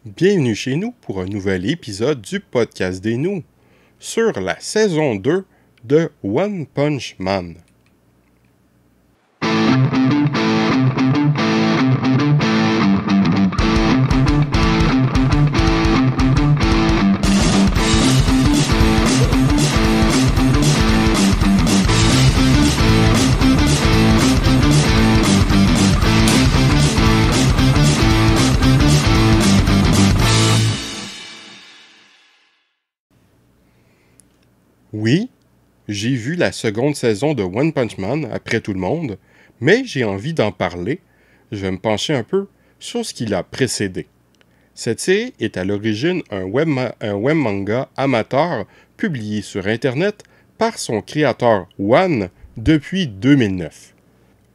Bienvenue chez nous pour un nouvel épisode du podcast des nous sur la saison 2 de One Punch Man. Oui, j'ai vu la seconde saison de One Punch Man après tout le monde, mais j'ai envie d'en parler. Je vais me pencher un peu sur ce qui l'a précédé. Cette série est à l'origine un web manga amateur publié sur Internet par son créateur One depuis 2009.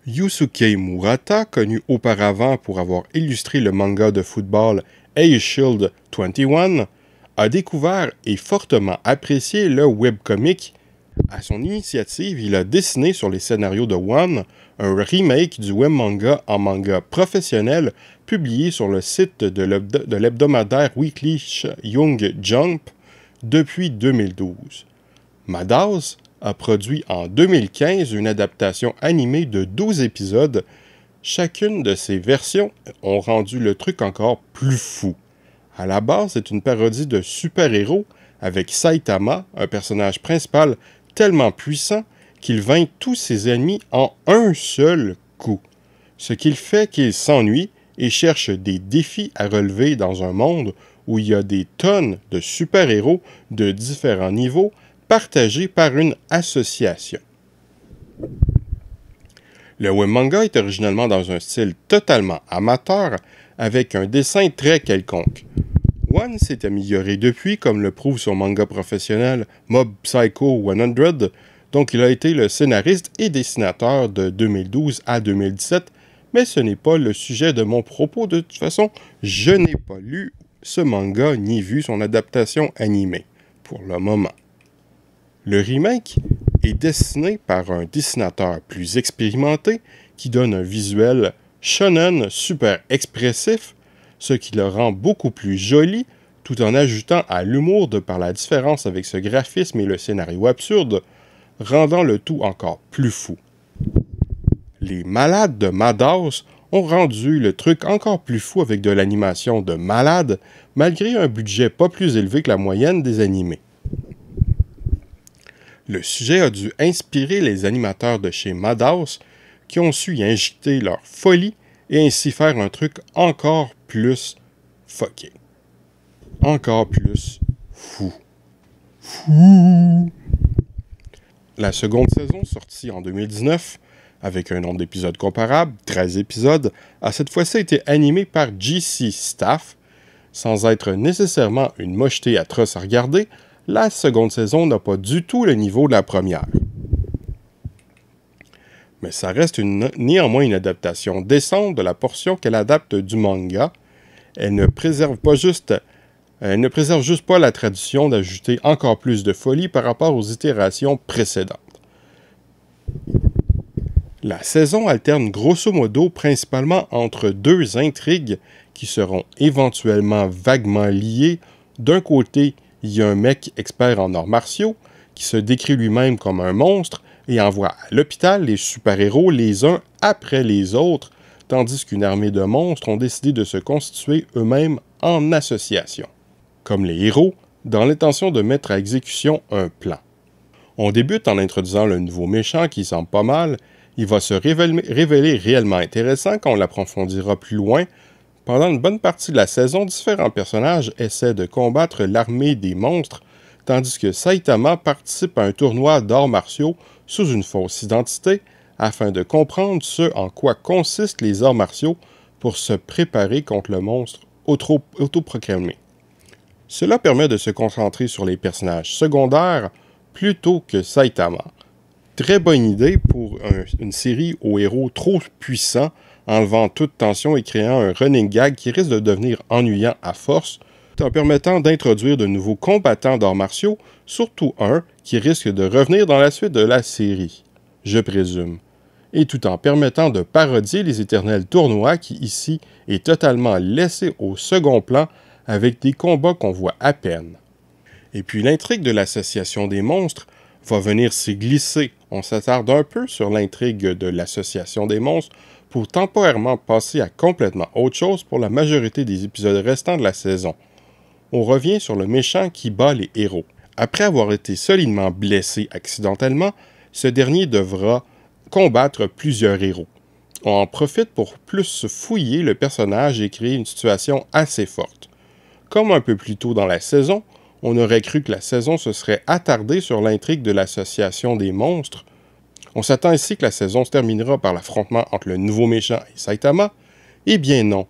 Yusuke Murata, connu auparavant pour avoir illustré le manga de football Ace Shield 21, a découvert et fortement apprécié le webcomic. À son initiative, il a dessiné sur les scénarios de One un remake du web manga en manga professionnel publié sur le site de l'hebdomadaire Weekly Young Jump depuis 2012. Madhouse a produit en 2015 une adaptation animée de 12 épisodes. Chacune de ces versions ont rendu le truc encore plus fou. À la base, c'est une parodie de super-héros avec Saitama, un personnage principal tellement puissant qu'il vainc tous ses ennemis en un seul coup. Ce qui fait qu'il s'ennuie et cherche des défis à relever dans un monde où il y a des tonnes de super-héros de différents niveaux partagés par une association. Le web manga est originalement dans un style totalement amateur avec un dessin très quelconque. One s'est amélioré depuis, comme le prouve son manga professionnel Mob Psycho 100, donc il a été le scénariste et dessinateur de 2012 à 2017, mais ce n'est pas le sujet de mon propos. De toute façon, je n'ai pas lu ce manga ni vu son adaptation animée, pour le moment. Le remake est dessiné par un dessinateur plus expérimenté qui donne un visuel shonen super expressif, ce qui le rend beaucoup plus joli, tout en ajoutant à l'humour de par la différence avec ce graphisme et le scénario absurde, rendant le tout encore plus fou. Les malades de Madhouse ont rendu le truc encore plus fou avec de l'animation de malade, malgré un budget pas plus élevé que la moyenne des animés. Le sujet a dû inspirer les animateurs de chez Madhouse, qui ont su y injecter leur folie et ainsi faire un truc encore plus fucké. Encore plus fou. La seconde saison, sortie en 2019, avec un nombre d'épisodes comparable, 13 épisodes, a cette fois-ci été animée par JC Staff. Sans être nécessairement une mocheté atroce à regarder, la seconde saison n'a pas du tout le niveau de la première. Mais ça reste néanmoins une adaptation décente de la portion qu'elle adapte du manga. Elle ne préserve juste pas la tradition d'ajouter encore plus de folie par rapport aux itérations précédentes. La saison alterne grosso modo principalement entre deux intrigues qui seront éventuellement vaguement liées. D'un côté, il y a un mec expert en arts martiaux qui se décrit lui-même comme un monstre et envoie à l'hôpital les super-héros les uns après les autres, tandis qu'une armée de monstres ont décidé de se constituer eux-mêmes en association, comme les héros, dans l'intention de mettre à exécution un plan. On débute en introduisant le nouveau méchant qui semble pas mal. Il va se révéler réellement intéressant quand on l'approfondira plus loin. Pendant une bonne partie de la saison, différents personnages essaient de combattre l'armée des monstres, tandis que Saitama participe à un tournoi d'arts martiaux sous une fausse identité afin de comprendre ce en quoi consistent les arts martiaux pour se préparer contre le monstre autoproclamé. Cela permet de se concentrer sur les personnages secondaires plutôt que Saitama. Très bonne idée pour une série aux héros trop puissants, enlevant toute tension et créant un running gag qui risque de devenir ennuyant à force, tout en permettant d'introduire de nouveaux combattants d'arts martiaux, surtout un qui risque de revenir dans la suite de la série, je présume, et tout en permettant de parodier les éternels tournois qui ici est totalement laissé au second plan avec des combats qu'on voit à peine. Et puis l'intrigue de l'association des monstres va venir s'y glisser. On s'attarde un peu sur l'intrigue de l'association des monstres pour temporairement passer à complètement autre chose pour la majorité des épisodes restants de la saison. On revient sur le méchant qui bat les héros. Après avoir été solidement blessé accidentellement, ce dernier devra combattre plusieurs héros. On en profite pour plus fouiller le personnage et créer une situation assez forte. Comme un peu plus tôt dans la saison, on aurait cru que la saison se serait attardée sur l'intrigue de l'association des monstres. On s'attend ici que la saison se terminera par l'affrontement entre le nouveau méchant et Saitama. Eh bien non.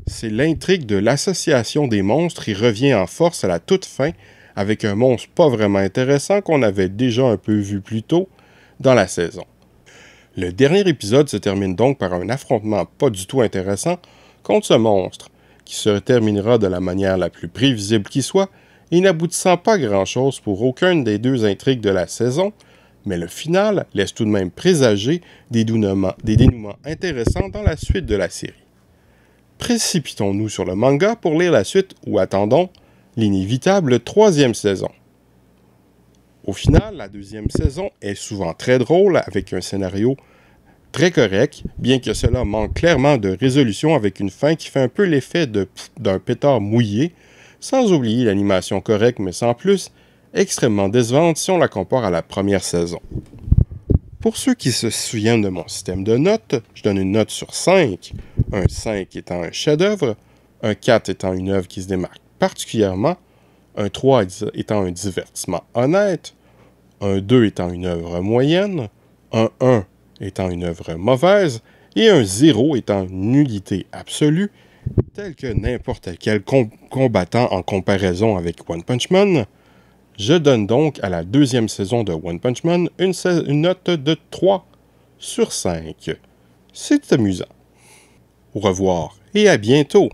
C'est l'intrigue de l'association des monstres qui revient en force à la toute fin avec un monstre pas vraiment intéressant qu'on avait déjà un peu vu plus tôt dans la saison. Le dernier épisode se termine donc par un affrontement pas du tout intéressant contre ce monstre, qui se terminera de la manière la plus prévisible qui soit et n'aboutissant pas à grand-chose pour aucune des deux intrigues de la saison, mais le final laisse tout de même présager des dénouements intéressants dans la suite de la série. Précipitons-nous sur le manga pour lire la suite ou attendons l'inévitable 3e saison. Au final, la 2e saison est souvent très drôle avec un scénario très correct, bien que cela manque clairement de résolution avec une fin qui fait un peu l'effet d'un pétard mouillé, sans oublier l'animation correcte mais sans plus, extrêmement décevante si on la compare à la première saison. Pour ceux qui se souviennent de mon système de notes, je donne une note sur 5, un 5 étant un chef-d'œuvre, un 4 étant une œuvre qui se démarque particulièrement, un 3 étant un divertissement honnête, un 2 étant une œuvre moyenne, un 1 étant une œuvre mauvaise, et un 0 étant une nullité absolue, tel que n'importe quel combattant en comparaison avec One Punch Man. Je donne donc à la 2e saison de One Punch Man une note de 3 sur 5. C'est amusant. Au revoir et à bientôt!